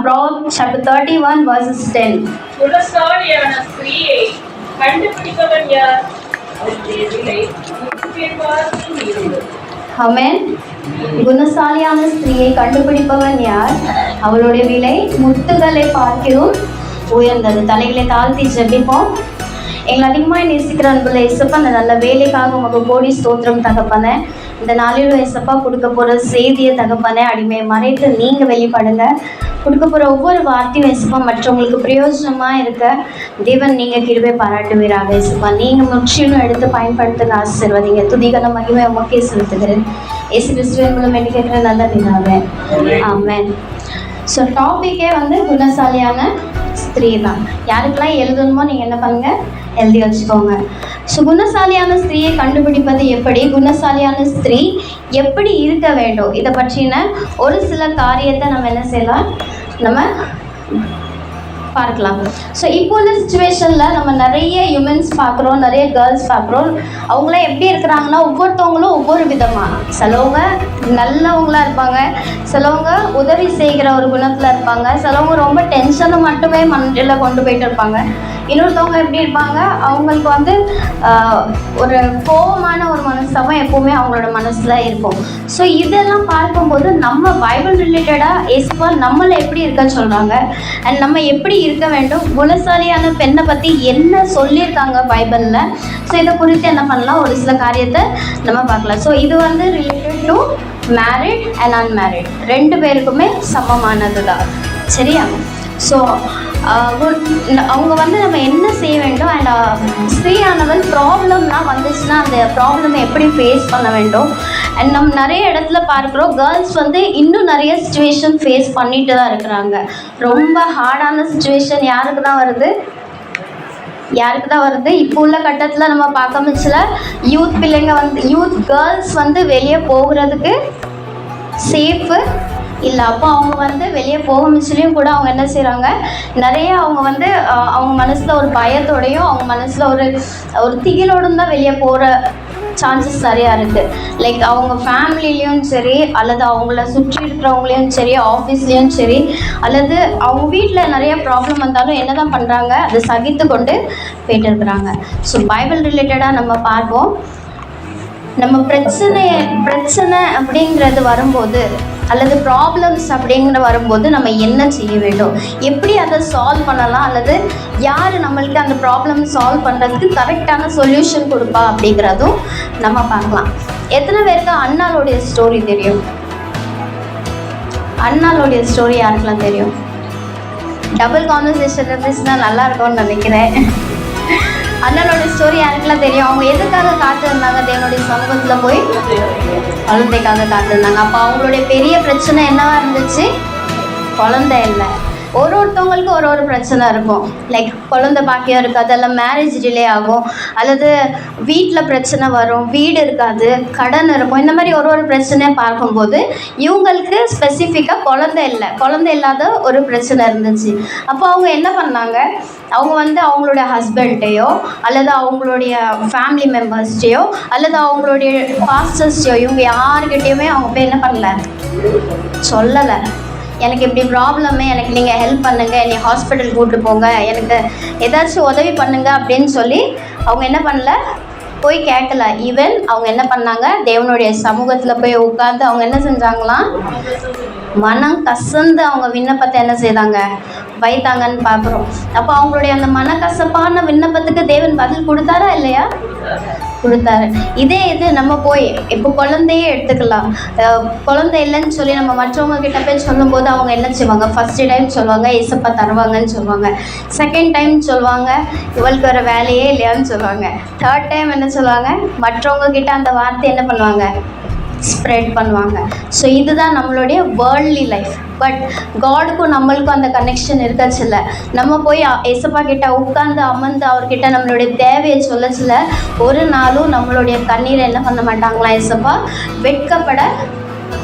Proverbs chapter 31 verses 10. குணசாலியான ஸ்திரீயை கண்டுபிடிப்பவன் யார்? அவருடைய விலை முற்றிலும் இருந்தது. ஆமென். குணசாலியான ஸ்திரீயை கண்டுபிடிப்பவன் யார்? அவளுடைய விலை முத்துகளை பார்க்கிறோம் உயர்ந்தது. தலைகளை தாழ்த்தி ஜெபிப்போம். எங்களை அதிகமாக நேசிக்கிற அன்புள்ள இயேசப்பா, அந்த நல்ல வேலைக்காக உமக்கு கோடி ஸ்தோத்திரம் தகப்பனே. இந்த நாளில் இயேசப்பா கொடுக்க போகிற செய்தியை தகப்பனே அடிமையை மறைத்து நீங்கள் வெளிப்படுங்க. கொடுக்க போகிற ஒவ்வொரு வார்த்தையும் இயேசப்பா மற்றவங்களுக்கு பிரயோஜனமாக இருக்க தேவன் நீங்கள் கிருபை பாராட்டுவீராக. இயேசப்பா நீங்கள் முற்றிலும் எடுத்து பயன்படுத்துங்க, ஆசீர்வதிங்க. துதிகன மகிமை உமக்கே செலுத்துகிறேன். இயேசு கிறிஸ்துவின் மூலம் வேண்டி கேட்குற நல்ல பிதாவே, ஆமென். ஸோ டாபிக்கே குணசாலியான ஸ்திரீ தான். யாருக்கெல்லாம் எழுதணுமோ நீங்கள் என்ன பண்ணுங்கள், எழுதி வச்சுக்கோங்க. ஸோ குணசாலியான ஸ்திரீயை கண்டுபிடிப்பது எப்படி, குணசாலியான ஸ்திரீ எப்படி இருக்க வேண்டும், இதை பற்றின ஒரு சில காரியத்தை நம்ம என்ன செய்யலாம், நம்ம பார்க்கலாம். ஸோ இப்போ உள்ள சுச்சுவேஷனில் நம்ம நிறைய ஹியூமன்ஸ் பார்க்குறோம், நிறைய கேர்ள்ஸ் பார்க்குறோம். அவங்களாம் எப்படி இருக்கிறாங்கன்னா ஒவ்வொருத்தவங்களும் ஒவ்வொரு விதமாக. சிலவங்க நல்லவங்களாக இருப்பாங்க, சிலவங்க உதவி செய்கிற ஒரு குணத்தில் இருப்பாங்க, சிலவங்க ரொம்ப டென்ஷனை மட்டுமே மனதில் கொண்டு போயிட்டு இருப்பாங்க. இன்னொருத்தவங்க எப்படி இருப்பாங்க, அவங்களுக்கு ஒரு கோபமான ஒரு மனஸ்தாபம் எப்போவுமே அவங்களோட மனசில் இருக்கும். ஸோ இதெல்லாம் பார்க்கும்போது நம்ம பைபிள் ரிலேட்டடாக இயேசுவா நம்மளை எப்படி இருக்க சொல்கிறாங்க அண்ட் நம்ம எப்படி இருக்க வேண்டும், குணசாலியான பெண்ணை பற்றி என்ன சொல்லியிருக்காங்க பைபிளில். ஸோ இதை குறித்து என்ன பண்ணலாம், ஒரு சில காரியத்தை நம்ம பார்க்கலாம். ஸோ இது related to married and unmarried ரெண்டு பேருக்குமே சமமானது தான், சரியா? ஸோ அவங்க நம்ம என்ன செய்ய வேண்டும் அண்ட் ஸ்திரீயானவள் ப்ராப்ளம்லாம் வந்துச்சுன்னா அந்த ப்ராப்ளமை எப்படி ஃபேஸ் பண்ண வேண்டும். அண்ட் நம்ம நிறைய இடத்துல பார்க்குறோம் கேர்ள்ஸ் இன்னும் நிறைய சுச்சுவேஷன் ஃபேஸ் பண்ணிட்டு தான் இருக்கிறாங்க. ரொம்ப ஹார்டான சுச்சுவேஷன் யாருக்கு தான் வருது, இப்போ உள்ள கட்டத்தில் நம்ம பார்க்கமிச்சில் யூத் பிள்ளைங்க யூத் கேர்ள்ஸ் வெளியே போகிறதுக்கு சேஃபு இல்லை. அப்போ அவங்க வெளியே போக மிச்சிலையும் கூட அவங்க என்ன செய்கிறாங்க, நிறைய அவங்க அவங்க மனசில் ஒரு பயத்தோடையும் அவங்க மனசில் ஒரு திகிலோடும் தான் வெளியே போகிற சான்சஸ் நிறையா இருக்குது. லைக் அவங்க ஃபேமிலிலேயும் சரி, அல்லது அவங்கள சுற்றி இருக்கிறவங்களையும் சரி, ஆஃபீஸ்லேயும் சரி, அல்லது அவங்க வீட்டில் நிறைய ப்ராப்ளம் வந்தாலும் என்ன தான் பண்ணுறாங்க, அதை சகித்து கொண்டு போயிட்டு இருக்கிறாங்க. ஸோ பைபிள் ரிலேட்டடாக நம்ம பார்ப்போம். நம்ம பிரச்சனை அப்படிங்கிறது வரும்போது அல்லது ப்ராப்ளம்ஸ் அப்படிங்கிற வரும்போது நம்ம என்ன செய்ய வேண்டும், எப்படி அதை சால்வ் பண்ணலாம், அல்லது யார் நம்மளுக்கு அந்த ப்ராப்ளம் சால்வ் பண்ணுறதுக்கு கரெக்டான சொல்யூஷன் கொடுப்பா அப்படிங்கிறதும் நம்ம பார்க்கலாம். எத்தனை பேருக்கு அண்ணாளுடைய ஸ்டோரி தெரியும்? அண்ணாளுடைய ஸ்டோரி யாருக்கெல்லாம் தெரியும்? டபுள் கான்வர்சேஷன் இருந்துச்சுன்னா நல்லா இருக்கும்னு நினைக்கிறேன். அண்ணனோட ஸ்டோரி யாருக்கெல்லாம் தெரியும்? அவங்க எதுக்காக காத்திருந்தாங்க, தேவனுடைய சமூகத்தில் போய் குழந்தைக்காக காத்திருந்தாங்க. அப்போ அவங்களுடைய பெரிய பிரச்சனை என்னவா இருந்துச்சு, குழந்தை இல்லை. ஒருத்தவங்களுக்கு ஒரு பிரச்சனை இருக்கும். லைக் குழந்தை பாக்கியம் இருக்காது, அல்ல மேரேஜ் டிலே ஆகும், அல்லது வீட்டில் பிரச்சனை வரும், வீடு இருக்காது, கடன் இருக்கும். இந்த மாதிரி ஒரு பிரச்சனையை பார்க்கும்போது இவங்களுக்கு ஸ்பெசிஃபிக்காக குழந்தை இல்லாத ஒரு பிரச்சனை இருந்துச்சு. அப்போ அவங்க என்ன பண்ணாங்க, அவங்க அவங்களுடைய ஹஸ்பண்ட்டையோ அல்லது அவங்களுடைய ஃபேமிலி மெம்பர்ஸ்டையோ அல்லது அவங்களுடைய பாஸ்டர்ஸ்டையோ இவங்க யாருக்கிட்டேயுமே அவங்க போய் என்ன பண்ணல, சொல்லலை. எனக்கு இப்படி ப்ராப்ளமே, எனக்கு நீங்கள் ஹெல்ப் பண்ணுங்கள், என்னை ஹாஸ்பிட்டல் கூப்பிட்டு போங்க, எனக்கு ஏதாச்சும் உதவி பண்ணுங்கள் அப்படின்னு சொல்லி அவங்க என்ன பண்ணல, போய் கேட்கல. ஈவன் அவங்க என்ன பண்ணாங்க, தேவனுடைய சமூகத்தில் போய் உட்காந்து அவங்க என்ன செஞ்சாங்களாம், மனம் கசந்து அவங்க விண்ணப்பத்தை என்ன செய்தாங்க, வைத்தாங்கன்னு பார்க்குறோம். அப்போ அவங்களுடைய அந்த மனக்கசப்பான விண்ணப்பத்துக்கு தேவன் பதில் கொடுத்தாரா இல்லையா? கொடுத்தாரு. இதே இது நம்ம போய் இப்போ குழந்தையே எடுத்துக்கலாம். குழந்தை இல்லைன்னு சொல்லி நம்ம மற்றவங்க கிட்ட போய் சொல்லும்போது அவங்க என்ன செய்வாங்க, ஃபஸ்ட்டு டைம் சொல்லுவாங்க ஏசப்பா தருவாங்கன்னு சொல்லுவாங்க, செகண்ட் டைம் சொல்லுவாங்க இவளுக்கு ஒரு வேலையே இல்லையான்னு சொல்லுவாங்க, தேர்ட் டைம் என்ன சொல்லுவாங்க, மற்றவங்க கிட்ட அந்த வார்த்தை என்ன பண்ணுவாங்க, ஸ்ப்ரெட் பண்ணுவாங்க. ஸோ இதுதான் நம்மளுடைய வேர்ல்ட்லி லைஃப். பட் காடுக்கும் நம்மளுக்கும் அந்த கனெக்ஷன் இருக்கச்சில்ல. நம்ம போய் ஏசப்பா கிட்ட உட்கார்ந்து அமர்ந்து அவர்கிட்ட நம்மளுடைய தேவையை சொல்லச்சில்ல, ஒரு நாளும் நம்மளுடைய கண்ணீரை என்ன பண்ண மாட்டாங்களா, ஏசப்பா வெட்கப்பட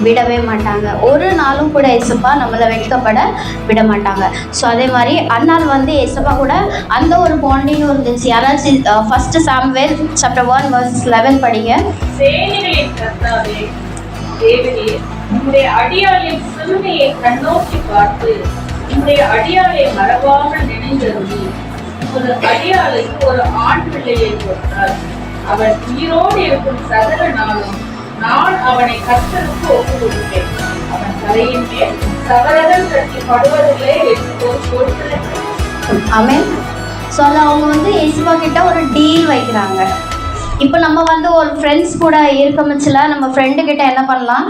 விடவே மாட்டாங்க. ஒரு நாளும் கூட ஏசப்பா நம்மளை வெட்கப்பட விட மாட்டாங்க. ஸோ அதே மாதிரி அண்ணால் ஏசப்பா கூட அந்த ஒரு பாண்டிங்கும் இருந்துச்சு. யாராச்சும் ஃபர்ஸ்ட் சாமுவேல் சாப்டர் 1 verse 11 படிங்க. சேனைகளின் கர்த்தாவே தேவனே, உம்முடைய அடியாளின் சிறுமையை கண்ணோக்கி பார்த்து உம்முடைய அடியாளை மறவாமல் நினைந்தருளி ஒரு அடியாளுக்கு ஒரு ஆண் பிள்ளையை கொடுத்தார். அவன் உயிரோடு இருக்கும் சகல நாளும் நான் அவனை கர்த்தருக்கு ஒப்பு கொடுத்தேன். அவன் தலையின் மேல் சவரகள் கட்டி படுவதில்லை என்று ஒரு பொருட்களை. ஆமென். ஸோ அவங்க வந்து இயேசுவா கிட்ட ஒரு டீல் வைக்கிறாங்க. இப்போ நம்ம வந்து ஒரு ஃப்ரெண்ட்ஸ் கூட இருக்கமிச்சில் நம்ம ஃப்ரெண்டு கிட்ட என்ன பண்ணலாம்,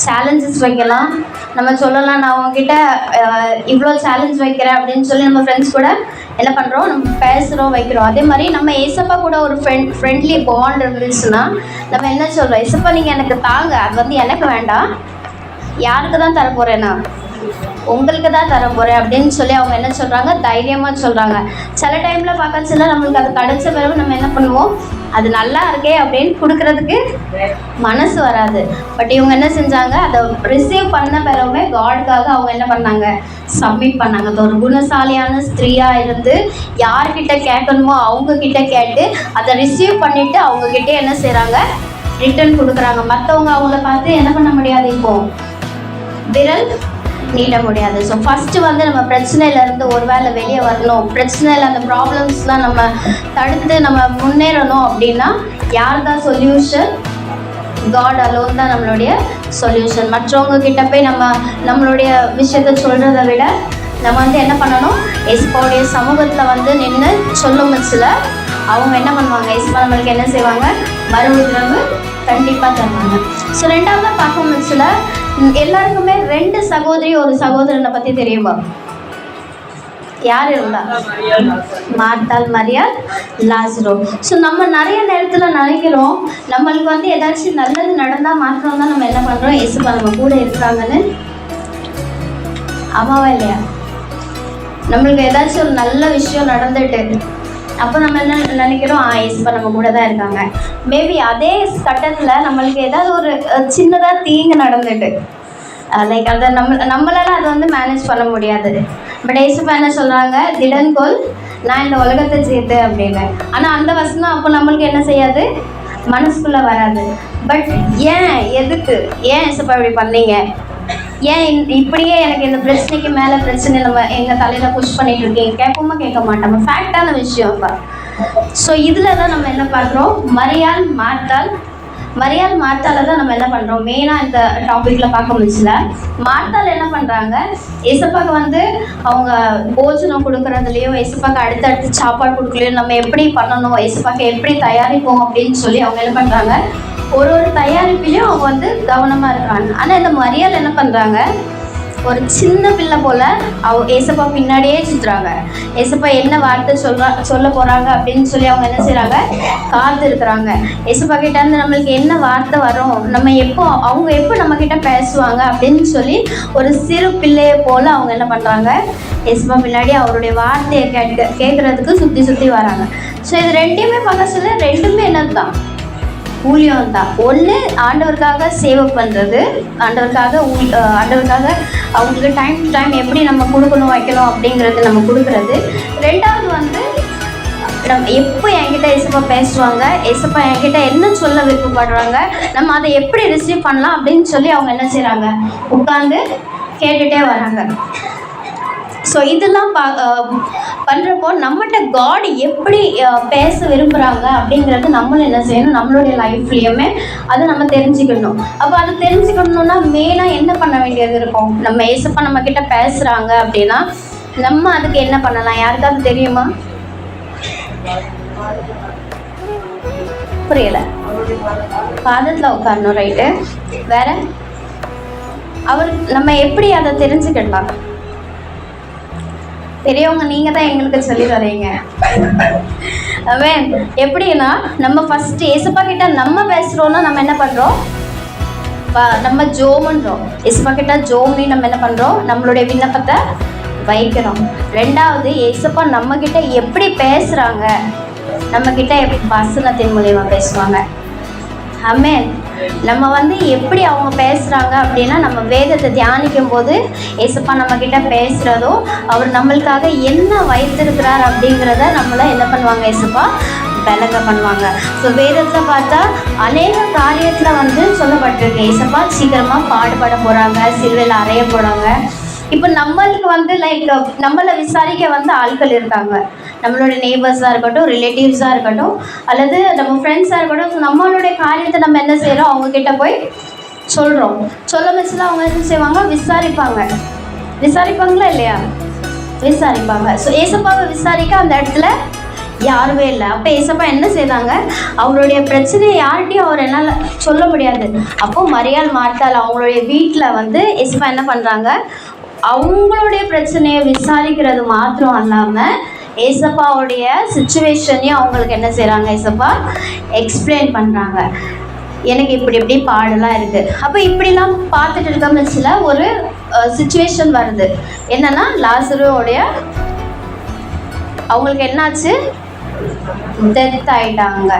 சேலஞ்சஸ் வைக்கலாம். நம்ம சொல்லலாம், நான் உங்ககிட்ட இவ்வளோ சேலஞ்ச் வைக்கிறேன் அப்படின்னு சொல்லி நம்ம ஃப்ரெண்ட்ஸ் கூட என்ன பண்ணுறோம், நம்ம பேசுகிறோம், வைக்கிறோம். அதே மாதிரி நம்ம ஏசப்பா கூட ஒரு ஃப்ரெண்ட்லி பாண்ட் இருந்துச்சுன்னா நம்ம என்ன சொல்கிறோம், ஏசப்பா நீங்கள் எனக்கு தாங்க, அது வந்து எனக்கு வேண்டாம், யாருக்கு தான் தர போகிறேன்னா உங்களுக்கு தான் தர போகிறேன் அப்படின்னு சொல்லி அவங்க என்ன சொல்கிறாங்க, தைரியமாக சொல்கிறாங்க. சில டைமில் பார்க்கச்சில நம்மளுக்கு அது கிடைச்ச பிறகு நம்ம என்ன பண்ணுவோம், அது நல்லா இருக்கே அப்படின்னு கொடுக்கறதுக்கு மனசு வராது. பட் இவங்க என்ன செஞ்சாங்க, அதை ரிசீவ் பண்ண பிறகுமே காடுக்காக அவங்க என்ன பண்ணாங்க, சப்மிட் பண்ணாங்க. அது ஒரு குணசாலியான ஸ்திரீயாக இருந்து யார்கிட்ட கேட்கணுமோ அவங்கக்கிட்ட கேட்டு அதை ரிசீவ் பண்ணிவிட்டு அவங்கக்கிட்ட என்ன செய்கிறாங்க, ரிட்டர்ன் கொடுக்குறாங்க. மற்றவங்க அவங்கள பார்த்து என்ன பண்ண முடியாது, இப்போது விரல் நீட்ட முடியாது. ஸோ ஃபஸ்ட்டு வந்து நம்ம பிரச்சனையிலேருந்து ஒரு வேளை வெளியே வரணும், பிரச்சனையில் அந்த ப்ராப்ளம்ஸ்லாம் நம்ம தடுத்து நம்ம முன்னேறணும் அப்படின்னா யார் தான் சொல்யூஷன், காட் அலோன் தான் நம்மளுடைய சொல்யூஷன். மற்றவங்க கிட்ட போய் நம்மளுடைய விஷயத்த சொல்கிறத விட நம்ம வந்து என்ன பண்ணணும், எஸ்பாவுடைய சமூகத்தில் வந்து நின்று சொல்லும் பட்சத்தில் அவங்க என்ன பண்ணுவாங்க, எஸ்பா நம்மளுக்கு என்ன செய்வாங்க, மறுஉதவி கண்டிப்பாக தருவாங்க. ஸோ ரெண்டாவது பார்க்கும் பட்சத்தில் எல்லாருக்குமே 2 சகோதரி ஒரு சகோதரனை பற்றி தெரியுமா? யார் இருந்தா? மார்த்தாள், மரியாள், லாசரு. ஸோ நம்ம நிறைய நேரத்தில் நினைக்கிறோம் நம்மளுக்கு வந்து ஏதாச்சும் நல்லது நடந்தால் மாத்திரம் தான் நம்ம என்ன பண்ணுறோம், ஏசப்பா நம்ம கூட இருக்கிறாங்கன்னு. ஆமாவா இல்லையா? நம்மளுக்கு ஏதாச்சும் ஒரு நல்ல விஷயம் நடந்துட்டு அப்போ நம்ம என்ன நினைக்கிறோம், ஏசப்பா நம்ம கூட தான் இருக்காங்க. மேபி அதே கட்டத்தில் நம்மளுக்கு ஏதாவது ஒரு சின்னதாக தீங்கு நடந்துட்டு லைக் அதை நம்மளால அதை வந்து மேனேஜ் பண்ண முடியாது. பட் ஏசப்பா என்ன சொல்கிறாங்க, திடன்கொள் நான் இந்த உலகத்தை சேர்த்து அப்படின்னு. ஆனால் அந்த வசனம் அப்போ நம்மளுக்கு என்ன செய்யாது, மனசுக்குள்ளே வராது. பட் ஏன், எதுக்கு, ஏன் ஏசப்பா இப்படி பண்ணீங்க, ஏன் இப்படியே எனக்கு இந்த பிரச்சனைக்கு மேலே பிரச்சனை நம்ம எங்கள் தலையில் புஷ் பண்ணிட்டு இருக்கீங்க, கேட்போமா கேட்க மாட்டோம். ஃபேக்டான விஷயம் இப்போ. ஸோ இதில் தான் நம்ம என்ன பண்ணுறோம், மரியாள் மார்த்தால தான் நம்ம என்ன பண்ணுறோம், மெயினாக இந்த டாப்பிக்கில் பார்க்க முடியல. மார்த்தாள் என்ன பண்ணுறாங்க, ஏசப்பாக்கு வந்து அவங்க போஜனம் கொடுக்குறதுலையோ ஏசப்பாக்கு அடுத்தடுத்து சாப்பாடு கொடுக்கலையோ நம்ம எப்படி பண்ணணும், ஏசப்பாக்கு எப்படி தயாரிப்போம் அப்படின்னு சொல்லி அவங்க என்ன பண்ணுறாங்க, ஒரு தயாரிப்பிலையும் அவங்க வந்து கவனமாக இருக்கிறாங்க. ஆனால் இந்த மரியாள் என்ன பண்ணுறாங்க, ஒரு சின்ன பிள்ளை போல் ஏசப்பா பின்னாடியே சுற்றுறாங்க. ஏசப்பா என்ன வார்த்தை சொல்ல போகிறாங்க அப்படின்னு சொல்லி அவங்க என்ன செய்கிறாங்க, காத்து இருக்கிறாங்க. ஏசப்பா கிட்டேருந்து நம்மளுக்கு என்ன வார்த்தை வரும், நம்ம அவங்க எப்போ நம்மக்கிட்ட பேசுவாங்க அப்படின்னு சொல்லி ஒரு சிறு பிள்ளையை போல் அவங்க என்ன பண்ணுறாங்க, ஏசப்பா பின்னாடி அவருடைய வார்த்தையை கேட்குறதுக்கு சுற்றி வராங்க. ஸோ இது ரெண்டையுமே பார்க்க சொல்ல ரெண்டுமே என்னது தான், ஊழியம் தான். ஒன்று ஆண்டவருக்காக சேவை பண்ணுறது, ஆண்டவருக்காக அவங்களுக்கு டைம் டு டைம் எப்படி நம்ம கொடுக்கணும் வைக்கணும் அப்படிங்கிறது நம்ம கொடுக்குறது. ரெண்டாவது வந்து நம்ம எப்போ என்கிட்ட ஏசப்பா பேசுவாங்க, ஏசப்பா என்கிட்ட என்ன சொல்ல விருப்பப்படுறாங்க, நம்ம அதை எப்படி ரிசீவ் பண்ணலாம் அப்படின்னு சொல்லி அவங்க என்ன செய்கிறாங்க, உட்காந்து கேட்டுகிட்டே வராங்க. ஸோ இதெல்லாம் பண்ணுறப்போ நம்மகிட்ட காட் எப்படி பேச விரும்புகிறாங்க அப்படிங்கிறது நம்மளும் என்ன செய்யணும், நம்மளுடைய லைஃப்லேயுமே அதை நம்ம தெரிஞ்சுக்கணும். அப்போ அதை தெரிஞ்சுக்கணுன்னா மெயினாக என்ன பண்ண வேண்டியது இருக்கும், நம்ம ஏசப்பா நம்மக்கிட்ட பேசுகிறாங்க அப்படின்னா நம்ம அதுக்கு என்ன பண்ணலாம், யாருக்காவது தெரியுமா? புரியலை. பாதத்தில் உட்காரணும், ரைட்டு. வேற நம்ம எப்படி அதை தெரிஞ்சுக்கிடலாம்? பெரியவங்க நீங்கள் தான் எங்களுக்கு சொல்லி தரீங்க. அவன் எப்படின்னா நம்ம ஃபஸ்ட்டு ஏசப்பா கிட்ட நம்ம பேசுகிறோன்னா நம்ம என்ன பண்ணுறோம், நம்ம ஜோமுன்றோம். ஏசப்பா கிட்ட ஜோம்னி நம்ம என்ன பண்ணுறோம், நம்மளுடைய விண்ணப்பத்தை வைக்கிறோம். ரெண்டாவது ஏசப்பா நம்மக்கிட்ட எப்படி பேசுகிறாங்க, நம்மக்கிட்ட வசனத்தின் மூலயமா பேசுவாங்க. ஆமென். நம்ம வந்து எப்படி அவங்க பேசுகிறாங்க அப்படின்னா நம்ம வேதத்தை தியானிக்கும் போது ஏசப்பா நம்மக்கிட்ட பேசுகிறதோ அவர் நம்மளுக்காக என்ன வைத்திருக்கிறார் அப்படிங்கிறத நம்மளை என்ன பண்ணுவாங்க, ஏசப்பா விளங்க பண்ணுவாங்க. ஸோ வேதத்தில் பார்த்தா அநேக காரியத்தில் வந்து சொல்லப்பட்டிருக்கு, ஏசப்பா சீக்கிரமாக பாடுபட போகிறாங்க, சிலுவையில் அறைய போகிறாங்க, இப்போ நம்மளுக்கு வந்து லைக் நம்மளை விசாரிக்க வந்து ஆட்கள் இருக்காங்க. நம்மளோட நெய்பர்ஸாக இருக்கட்டும், ரிலேட்டிவ்ஸாக இருக்கட்டும், அல்லது நம்ம ஃப்ரெண்ட்ஸாக இருக்கட்டும். ஸோ நம்மளுடைய காரியத்தை நம்ம என்ன செய்கிறோம், அவங்கக்கிட்ட போய் சொல்கிறோம். சொல்ல வச்சுல அவங்க என்ன செய்வாங்க, விசாரிப்பாங்களா இல்லையா? விசாரிப்பாங்க. ஸோ ஏசப்பாவை விசாரிக்க அந்த இடத்துல யாருமே இல்லை. அப்போ ஏசப்பா என்ன செய்தாங்க, அவருடைய பிரச்சனையை யார்கிட்டையும் அவர் என்னால் சொல்ல முடியாது. அப்போ மரியாள் மார்த்தாள் அவங்களுடைய வீட்டில் வந்து ஏசப்பா என்ன பண்ணுறாங்க, அவங்களுடைய பிரச்சனையை விசாரிக்கிறது மாத்திரம் இல்லாமல் ஏசப்பாவுடைய சுச்சுவேஷனையும் அவங்களுக்கு என்ன செய்கிறாங்க, ஏசப்பா எக்ஸ்பிளைன் பண்ணுறாங்க. எனக்கு இப்படி பாடலாம் இருக்குது. அப்போ இப்படிலாம் பார்த்துட்டு இருக்க மிச்சில் ஒரு சுச்சுவேஷன் வருது. என்னன்னா லாசருடைய அவங்களுக்கு என்னாச்சு, டெத் ஆகிட்டாங்க,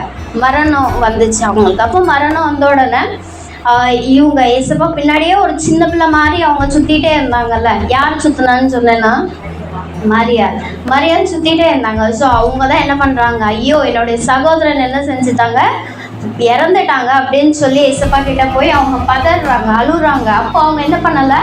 மரணம் வந்துச்சு அவங்களுக்கு. அப்போ மரணம் வந்த உடனே இவங்க ஏசப்பா பின்னாடியே ஒரு சின்ன பிள்ளை மாதிரி அவங்க சுற்றிட்டே இருந்தாங்கல்ல. யார் சுற்றினான்னு சொன்னேன்னா மரியாள் சுற்றிட்டே இருந்தாங்க. ஸோ அவங்க தான் என்ன பண்ணுறாங்க, ஐயோ என்னுடைய சகோதரன் என்ன செஞ்சுட்டாங்க, இறந்துட்டாங்க அப்படின்னு சொல்லி ஏசப்பா கிட்ட போய் அவங்க பதறாங்க, அழுகுறாங்க. அப்போ அவங்க என்ன பண்ணலை,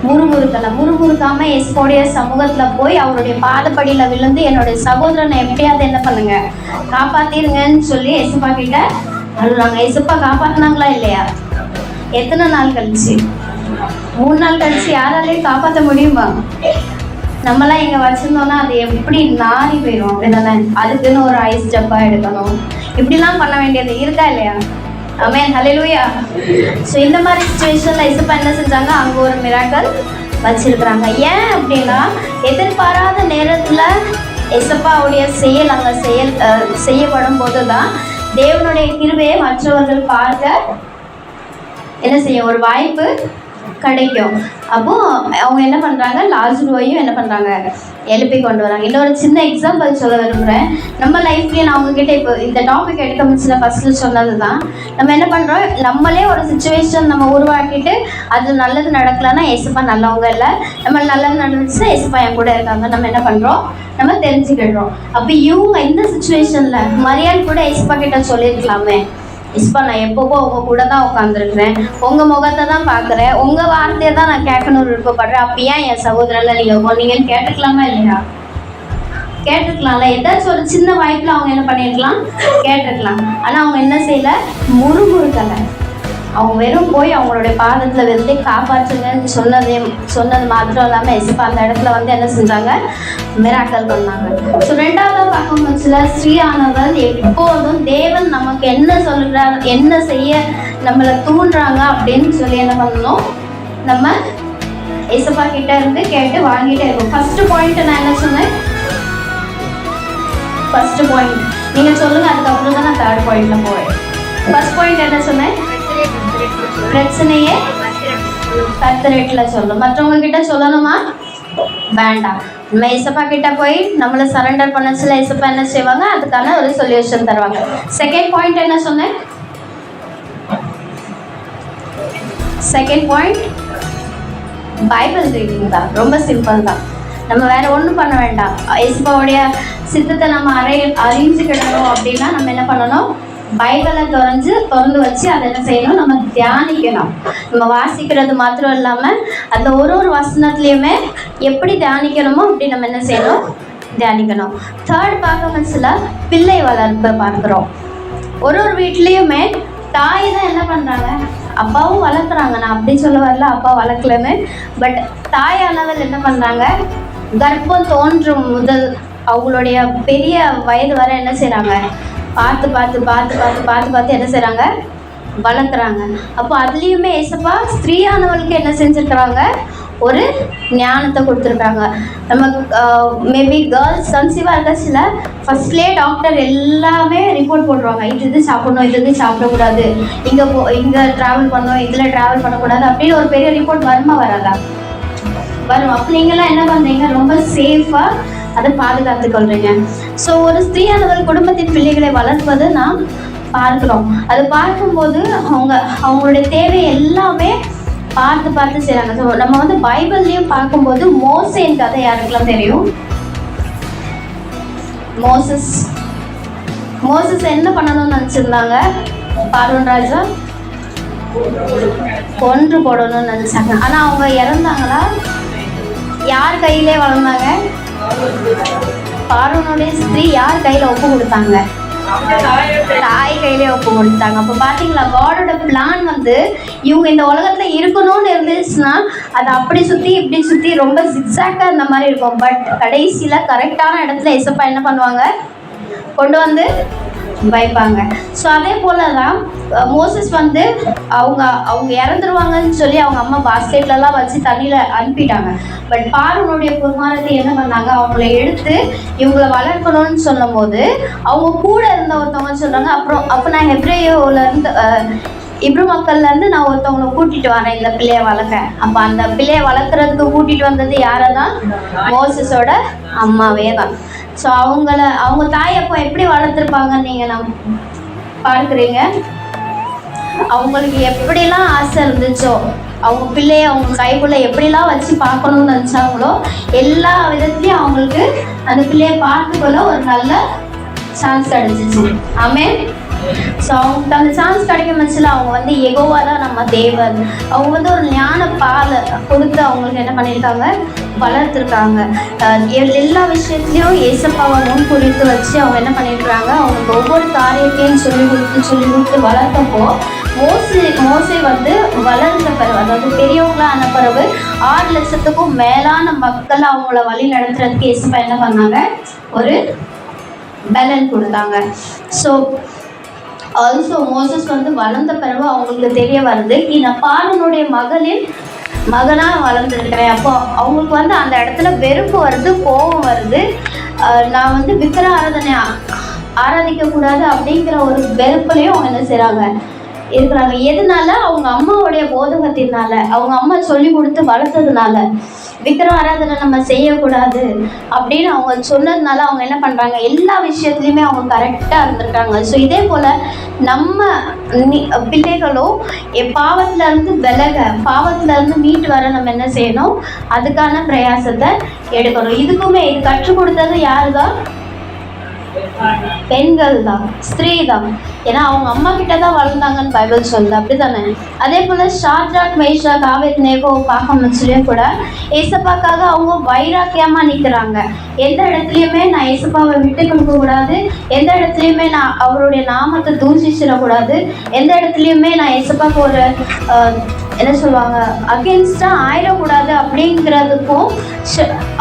முறுமுறுக்காம ஏசப்பாவுடைய சமூகத்தில் போய் அவருடைய பாதப்படியில் விழுந்து என்னுடைய சகோதரனை எப்படியாவது என்ன பண்ணுங்க, காப்பாத்திருங்கன்னு சொல்லி ஏசப்பா கிட்ட அழுகுறாங்க. ஏசப்பா காப்பாற்றினாங்களா இல்லையா? எத்தனை நாள் கழிச்சு? 3 நாள் கழிச்சு. யாராலையும் காப்பாற்ற முடியுமா? நம்மளாம் இங்கே வச்சுருந்தோன்னா அது எப்படி நாரி போயிடும், அப்படிதானே? அதுக்குன்னு ஒரு ஐஸ் டப்பா எடுக்கணும், இப்படிலாம் பண்ண வேண்டியது இருக்கா இல்லையா? ஆமென், ஹல்லேலூயா. ஸோ இந்த மாதிரி சுச்சுவேஷனில் ஏசப்பா என்ன செஞ்சாங்க, அங்கே ஒரு மிராக்கிள் வச்சிருக்கிறாங்க. ஏன் அப்படின்னா எதிர்பாராத நேரத்தில் ஏசப்பாவுடைய செயல் அங்கே செய்யப்படும் போது தான் தேவனுடைய கிருபையை மற்றவர்கள் பார்க்க என்ன செய்யும், ஒரு வாய்ப்பு கிடைக்கும். அப்போ அவங்க என்ன பண்ணுறாங்க, லாசருவையும் என்ன பண்ணுறாங்க, எழுப்பி கொண்டு வராங்க. இன்னொரு சின்ன எக்ஸாம்பிள் சொல்ல விரும்புகிறேன். நம்ம லைஃப்லேயே நான் அவங்ககிட்ட இப்போ இந்த டாபிக் எடுக்க முடிச்சுல ஃபஸ்ட்டில் சொன்னது தான். நம்ம என்ன பண்ணுறோம், நம்மளே ஒரு சுச்சுவேஷன் நம்ம உருவாக்கிட்டு அது நல்லது நடக்கலைன்னா ஏசப்பா நல்லவங்க இல்லை, நம்ம நல்லது நடந்துச்சுன்னா ஏசப்பா என் கூட இருக்காங்க, நம்ம என்ன பண்ணுறோம், நம்ம தெரிஞ்சுக்கிடுறோம். அப்போ இவங்க இந்த சுச்சுவேஷனில் மரியாள் கூட ஏசப்பா கிட்ட சொல்லியிருக்கலாமே, ஏசப்பா நான் எப்போவோ உங்கள் கூட தான் உட்காந்துருக்குறேன், உங்கள் முகத்தை தான் பார்க்குறேன், உங்கள் வார்த்தையை தான் நான் கேட்கணும்னு விருப்பப்படுறேன், அப்போ ஏன் என் சகோதரனில் நீங்கள் போனீங்கன்னு கேட்டுக்கலாமா இல்லையா? கேட்டுருக்கலாம்ல. ஏதாச்சும் ஒரு சின்ன வாய்ப்பில் அவங்க என்ன பண்ணியிருக்கலாம், கேட்டிருக்கலாம். ஆனால் அவங்க என்ன செய்யலை, முறுமுறுக்கலை. அவங்க வெறும் போய் அவங்களுடைய பாதத்தில் விழுந்து காப்பாற்றுங்கன்னு சொன்னது மாத்திரம் இல்லாமல் ஏசப்பா அந்த இடத்துல வந்து என்ன செஞ்சாங்க, மிராக்கிள் பண்ணாங்க. ஸோ 2வது பார்க்கும்போதுல ஸ்ரீயானவள் எப்போதும் தேவன் நமக்கு என்ன சொல்கிறார், என்ன செய்ய நம்மளை தூண்டுறாங்க அப்படின்னு சொல்லி என்ன பண்ணணும், நம்ம ஏசப்பா கிட்ட இருந்து கேட்டு வாங்கிட்டே இருக்கும். ஃபர்ஸ்ட் பாயிண்ட் நான் என்ன சொன்னேன், ஃபர்ஸ்ட் பாயிண்ட் நீங்கள் சொல்லுங்கள், அதுக்கப்புறம் தான் நான் 3rd பாயிண்ட்ல போவேன். ஃபர்ஸ்ட் பாயிண்ட் என்ன சொன்னேன், பிரச்சனையே கர்த்தரிடத்தில் சொல்லும். மற்றவங்க கிட்ட சொல்லணுமா, வேண்டாம். நம்ம ஏசப்பா கிட்ட போய் நம்மளை சரண்டர் பண்ணச்சுல ஏசப்பா என்ன செய்வாங்க, அதுக்கான ஒரு சொல்யூஷன் தருவாங்க. செகண்ட் பாயிண்ட் என்ன சொன்னேன், செகண்ட் பாயிண்ட் பைபிள் ரீடிங் தான். ரொம்ப சிம்பிள் தான், நம்ம வேற ஒன்றும் பண்ண வேண்டாம். ஏசப்பாவுடைய சித்தத்தை நம்ம அறிஞ்சுக்கிடணும் அப்படின்னா நம்ம என்ன பண்ணணும், பைபிளை திறந்து வச்சு அதை என்ன செய்யணும், நம்ம தியானிக்கணும். நம்ம வாசிக்கிறது மாத்திரம் இல்லாமல் அந்த ஒரு வசனத்துலேயுமே எப்படி தியானிக்கணுமோ அப்படி நம்ம என்ன செய்யணும், தியானிக்கணும். 3rd பார்க்கமன்ஸில் பிள்ளை வளர்ப்பு பார்க்குறோம். ஒரு வீட்லேயுமே தாய் தான் என்ன பண்ணுறாங்க, அப்பாவும் வளர்க்குறாங்க. நான் அப்படி சொல்ல வரல அப்பா வளர்க்கலன்னு, பட் தாயானவள் என்ன பண்ணுறாங்க, கர்ப்பம் தோன்றும் முதல் அவங்களுடைய பெரிய வயது வரை என்ன செய்கிறாங்க, பார்த்து என்ன செய்கிறாங்க, வளர்க்குறாங்க. அப்போ அதுலேயுமே ஏசப்பா ஸ்திரீயானவளுக்கு என்ன செஞ்சுருக்குறாங்க, ஒரு ஞானத்தை கொடுத்துருக்காங்க. நம்ம மேபி கேர்ள்ஸ் கன்சீவாக இருக்கச்சில ஃபஸ்ட்லேயே டாக்டர் எல்லாமே ரிப்போர்ட் போடுவாங்க, இது சாப்பிடணும், இது சாப்பிடக்கூடாது, இங்கே ட்ராவல் பண்ணணும், இதில் ட்ராவல் பண்ணக்கூடாது அப்படின்னு ஒரு பெரிய ரிப்போர்ட் வராதா? வரும். அப்போ நீங்கள்லாம் என்ன பண்ணுறீங்க, ரொம்ப சேஃபாக அதை பாதுகாத்து கொள்றீங்க. ஸோ ஒரு ஸ்திரீயானவள் குடும்பத்தின் பிள்ளைகளை வளர்ப்பது நாம் பார்க்கிறோம். அது பார்க்கும்போது அவங்களுடைய தேவை எல்லாமே பார்த்து செய்கிறாங்க. ஸோ நம்ம வந்து பைபிள்லேயும் பார்க்கும்போது மோசேன் கதை யாருக்கெல்லாம் தெரியும், மோசஸ் என்ன பண்ணணும்னு நினச்சிருந்தாங்க, பார்வோன் ராஜா கொன்று போடணும்னு நினைச்சாங்க. ஆனா அவங்க இறந்தாங்களா? யார் கையிலே வளர்ந்தாங்க? பார்வோனுடைய ஸ்திரீ யார் கையில ஒப்பு கொடுத்தாங்க? தாய் கையிலே ஒப்பு கொடுத்தாங்க. அப்போ பாத்தீங்களா, காடோட பிளான் வந்து இவங்க இந்த உலகத்துல இருக்கணும்னு இருந்துச்சுன்னா அதை அப்படி சுத்தி இப்படி சுத்தி ரொம்ப ஜிக்ஸாக்கா இந்த மாதிரி இருக்கும். பட் கடைசியில கரெக்டான இடத்துல ஏசப்பா என்ன பண்ணுவாங்க? கொண்டு வந்து வைப்பாங்க. ஸோ அதே போல தான் மோசஸ் வந்து அவங்க இறந்துருவாங்கன்னு சொல்லி அவங்க அம்மா பாஸ்கெட்லலாம் வச்சு தண்ணியில் அனுப்பிட்டாங்க. பட் பார்வோனுடைய குமாரத்தை என்ன பண்ணாங்க? அவங்கள எடுத்து இவங்களை வளர்க்கணும்னு சொல்லும் போது அவங்க கூட இருந்த ஒருத்தவங்க சொல்கிறாங்க, அப்போ நான் ஹெப்ரேயோலேருந்து இப்ரு மக்கள்லேருந்து நான் ஒருத்தவங்களை கூட்டிகிட்டு வரேன் இந்த பிள்ளையை வளர்க்க. அப்போ அந்த பிள்ளையை வளர்க்குறதுக்கு கூட்டிகிட்டு வந்தது யாரை தான்? மோசஸோட அம்மாவே தான். ஸோ அவங்க தாய் அப்போ எப்படி வளர்த்துருப்பாங்கன்னு நீங்கள் பார்க்குறீங்க. அவங்களுக்கு எப்படிலாம் ஆசை இருந்துச்சோ, அவங்க பிள்ளைய அவங்க கைக்குள்ளே எப்படிலாம் வச்சு பார்க்கணும்னு நினச்சாங்களோ எல்லா விதத்துலேயும் அவங்களுக்கு அந்த பிள்ளையை பார்த்துக்கொள்ள ஒரு நல்ல சான்ஸ் கிடைச்சிச்சு. ஆமென். ஸோ அவங்களுக்கு அந்த சான்ஸ் கிடைக்கும் பட்சத்தில் அவங்க வந்து யெகோவா தான் நம்ம தேவன். அவங்க வந்து ஒரு ஞான பாலை கொடுத்து அவங்களுக்கு என்ன பண்ணியிருக்காங்க? வளர்த்துருக்காங்க. எல்லா விஷயத்துலையும் ஏசப்பாவை முன் குறித்து வச்சு அவங்க என்ன பண்ணியிருக்கிறாங்க? அவங்களுக்கு ஒவ்வொரு காரியத்தையும் சொல்லி கொடுத்து வளர்த்தப்போ மோசே வந்து வளர்ந்த பிறகு, அதாவது பெரியவங்களா ஆன பிறகு 6 லட்சத்துக்கும் மேலான மக்கள் அவங்கள வழி நடத்துறதுக்கு ஏசப்பா என்ன பண்ணாங்க? ஒரு பலன் கொடுத்தாங்க. ஸோ ஆல்சோ மோசஸ் வந்து வளர்ந்த பிறகு அவங்களுக்கு தெரிய வருது, நான் பார்வோனுடைய மகனாக வளர்ந்துருக்கிறேன். அப்போ அவங்களுக்கு வந்து அந்த இடத்துல வெறுப்பு வருது, கோபம் வருது. நான் வந்து விக்கிர ஆராதிக்கக்கூடாது அப்படிங்கிற ஒரு வெறுப்புலையும் அவங்க என்ன செய்கிறாங்க? இருக்கிறாங்க. எதனால? அவங்க அம்மாவுடைய போதகத்தினால, அவங்க அம்மா சொல்லி கொடுத்து வளர்த்ததுனால. விக்கிர ஆராதனை நம்ம செய்யக்கூடாது அப்படின்னு அவங்க சொன்னதுனால அவங்க என்ன பண்ணுறாங்க? எல்லா விஷயத்துலையுமே அவங்க கரெக்டாக இருந்திருக்காங்க. ஸோ இதே போல் நம்ம பிள்ளைகளும் பாவத்திலேருந்து பாவத்திலேருந்து மீட்டு வர நம்ம என்ன செய்யணும்? அதுக்கான பிரயாசத்தை எடுக்கணும். இதுக்குமே இது கற்றுக் கொடுத்தது யாரு தான்? பெண்கள் தான், ஸ்திரீ தான். ஏன்னா அவங்க அம்மா கிட்ட தான் வளர்ந்தாங்கன்னு பைபிள் சொல்லுது, அப்படித்தானே? அதே போல ஷாத்ராக் மேஷாக் ஆபேத்நேகோ பார்க்கணும் கூட ஏசப்பாக்காக அவங்க வைராக்கியமா நிற்கிறாங்க. எந்த இடத்துலையுமே நான் ஏசப்பாவை விட்டு கொடுக்க கூடாது, எந்த இடத்துலையுமே நான் அவருடைய நாமத்தை தூஷிச்சிடக்கூடாது, எந்த இடத்துலையுமே நான் ஏசப்பாக்கு ஒரு என்ன சொல்லுவாங்க அகெயின்ஸ்டாக ஆயிடக்கூடாது அப்படிங்கிறதுக்கும்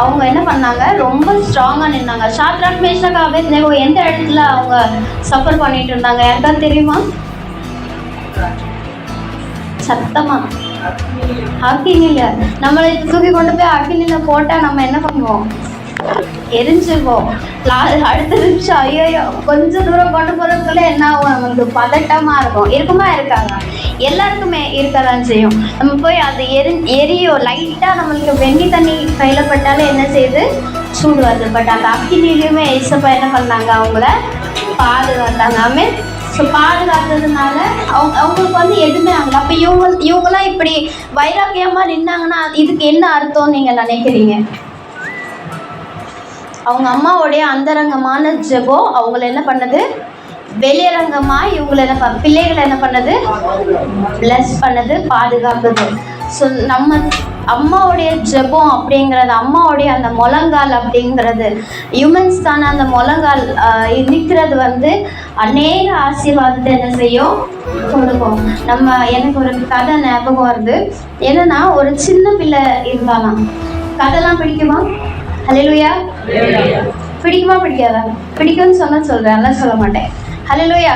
அவங்க என்ன பண்ணாங்க? ரொம்ப ஸ்ட்ராங்காக நின்னாங்க. ஷாத்ராக் மேஷாக் ஆபேத்நேகோ எந்த இடத்துல அவங்க சஃபர் பண்ணிட்டு இருந்தாங்க? யாருக்காவது தெரியுமா? சத்தமா அக்கினில நம்மளை தூக்கி கொண்டு போய் அக்கினில போட்டா நம்ம என்ன பண்ணுவோம்? எரிஞ்சிருவோம். அடுத்த நிமிஷம் ஐயோ கொஞ்சம் தூரம் கொண்டு போறதுக்குள்ள என்ன ஆகும்? நமக்கு பதட்டமா இருக்கும். இருக்குமா? இருக்காங்க. எல்லாருக்குமே இருக்கதான் செய்யும். நம்ம போய் அது எரியோ லைட்டா நம்மளுக்கு வெந்நி தண்ணி கையில பட்டாலே என்ன செய்யுது? சூடு வருது. பட் அந்த அக்கினிலையுமே ஏசப்பா என்ன பண்ணாங்க? அவங்கள பாதுகாத்தாங்க. ஆமென். ஸோ பாதுகாத்ததுனால அவங்களுக்கு வந்து எதுவுமே ஆகல. அப்போ இவங்களாம் இப்படி வைராக்கியமாக நின்னாங்கன்னா இதுக்கு என்ன அர்த்தம் நீங்கள் நினைக்கிறீங்க? அவங்க அம்மாவுடைய அந்தரங்கமான ஜெபம் அவங்கள என்ன பண்ணது? வெளியரங்கமாக இவங்களை என்ன பிள்ளைகளை என்ன பண்ணது? பிளஸ் பண்ணது, பாதுகாக்குது. ஸோ நம்ம அம்மாவுடைய ஜெபம் அப்படிங்கிறது, அம்மாவுடைய அந்த முழங்கால் அப்படிங்கிறது, ஹியூமன்ஸ்க்கான அந்த முழங்கால் நிற்கிறது வந்து அநேக ஆசீர்வாதத்தை என்ன செய்யும்? கொடுக்கும். எனக்கு ஒரு கதை ஞாபகம் வருது. என்னன்னா ஒரு சின்ன பிள்ளை இருந்தாலாம். கதைலாம் பிடிக்குமா? ஹல்லேலூயா. பிடிக்குமா பிடிக்காதா? பிடிக்கும்னு சொல்றேன், எல்லாம் சொல்ல மாட்டேன். ஹல்லேலூயா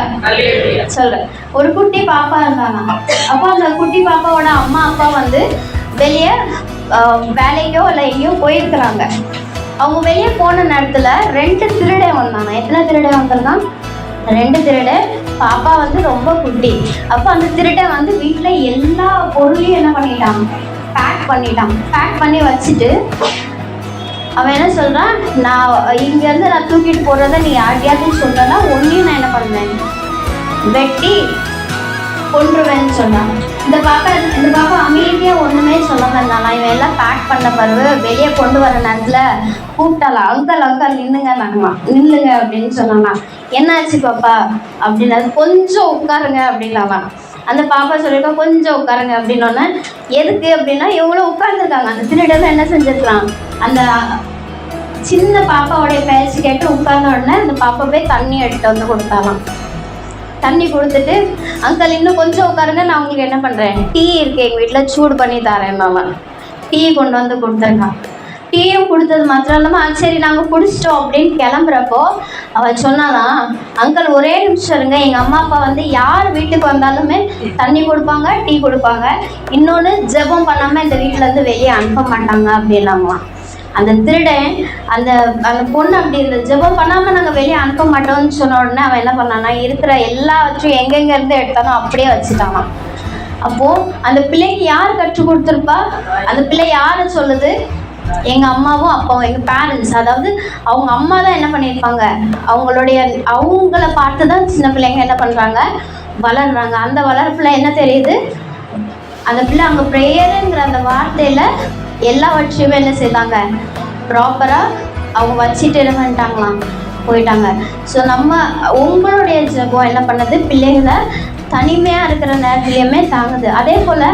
சொல்றேன். ஒரு குட்டி பாப்பா இருந்தாங்க. அப்போ அந்த குட்டி பாப்பாவோட அம்மா அப்பா வந்து வெளியே வேலைக்கோ இல்லை எங்கேயோ போயிருக்கிறாங்க. அவங்க வெளியே போன நேரத்தில் 2 திருடன் வந்தாங்க. எத்தனை திருடன் வந்திருந்தான்? 2 திருடன். பாப்பா வந்து ரொம்ப குட்டி. அப்போ அந்த திருடன் வந்து வீட்டில் எல்லா பொருளையும் என்ன பண்ணிட்டான்? பேக் பண்ணி வச்சுட்டு அவன் என்ன சொல்கிறான்? நான் இங்கேருந்து நான் தூக்கிட்டு போகிறத நீ யார்கிட்டயாவது சொல்கிறனா ஒன்றையும் நான் என்ன பண்ணேன்? வெட்டி கொன்றுவேன்னு சொன்னான். இந்த பாப்பா அமைதியாக ஒன்றுமே சொல்லாமல் இருந்தாலாம். இவன் எல்லாம் பேக் பண்ண பிறகு வெளியே கொண்டு வர நேரத்தில் கூப்பிட்டாலாம், அங்கல் நில்லுங்க அப்படின்னு சொன்னாலாம். என்னாச்சு பாப்பா அப்படின்னா, கொஞ்சம் உட்காருங்க அப்படின்னாலாம். அந்த பாப்பா சொல்லியிருக்கா கொஞ்சம் உட்காருங்க அப்படின்னோடனே எதுக்கு அப்படின்னா இவங்களும் உட்கார்ந்துருக்காங்க. அந்த திருடன் என்ன செஞ்சிருக்கலாம், அந்த சின்ன பாப்பாவுடைய பேச்சு கேட்டு உட்கார்ந்த உடனே அந்த பாப்பா போய் தண்ணி எடுத்து வந்து கொடுத்தாலாம். தண்ணி கொடுத்துட்டு அங்கிள் இன்னும் கொஞ்சம் உட்காருங்க, நான் உங்களுக்கு என்ன பண்ணுறேன், டீ இருக்கு எங்கள் வீட்டில் சூடு பண்ணி தரேன். டீ கொண்டு வந்து கொடுத்துருக்கான். டீயும் கொடுத்தது மாத்திரம் இல்லாமல் சரி நாங்கள் குடிச்சிட்டோம் அப்படின்னு கிளம்புறப்போ அவள் சொன்னாலாம், அங்கிள் ஒரே நிமிஷம் இருங்க, எங்கள் அம்மா அப்பா வந்து யார் வீட்டுக்கு வந்தாலுமே தண்ணி கொடுப்பாங்க, டீ கொடுப்பாங்க, இன்னொன்று ஜெபம் பண்ணாமல் இந்த வீட்டிலேருந்து வெளியே அனுப்ப மாட்டாங்க அப்படின்னாங்களாம். அந்த திருடன் அந்த அந்த பொண்ணு அப்படி இருந்தது, ஜெபம் பண்ணாமல் நாங்கள் வெளியே அனுப்ப மாட்டோம்னு சொன்ன உடனே அவன் என்ன பண்ணானா, இருக்கிற எல்லாவற்றையும் எங்கெங்கேருந்து எடுத்தாலும் அப்படியே வச்சுட்டானான். அப்போது அந்த பிள்ளைக்கு யார் கற்றுக் கொடுத்துருப்பா, அந்த பிள்ளை யாரை சொல்லுது, எங்கள் அம்மாவும் அப்பாவும், எங்கள் பேரண்ட்ஸ். அதாவது அவங்க அம்மா தான் என்ன பண்ணியிருப்பாங்க, அவங்கள பார்த்து தான் சின்ன பிள்ளைங்க என்ன பண்ணுறாங்க, வளர்றாங்க. அந்த வளர்ப்பில் என்ன தெரியுது, அந்த பிள்ளை அங்கே ப்ரேயருங்கிற அந்த வார்த்தையில் எல்லாவற்றையுமே என்ன செய்தாங்க, ப்ராப்பராக அவங்க வச்சுட்டு என்ன பண்ணிட்டாங்களாம், போயிட்டாங்க. ஸோ உங்களுடைய ஜெபம் என்ன பண்ணுது, பிள்ளைகளை தனிமையாக இருக்கிற நேரத்துலையுமே தாங்குது. அதே போல்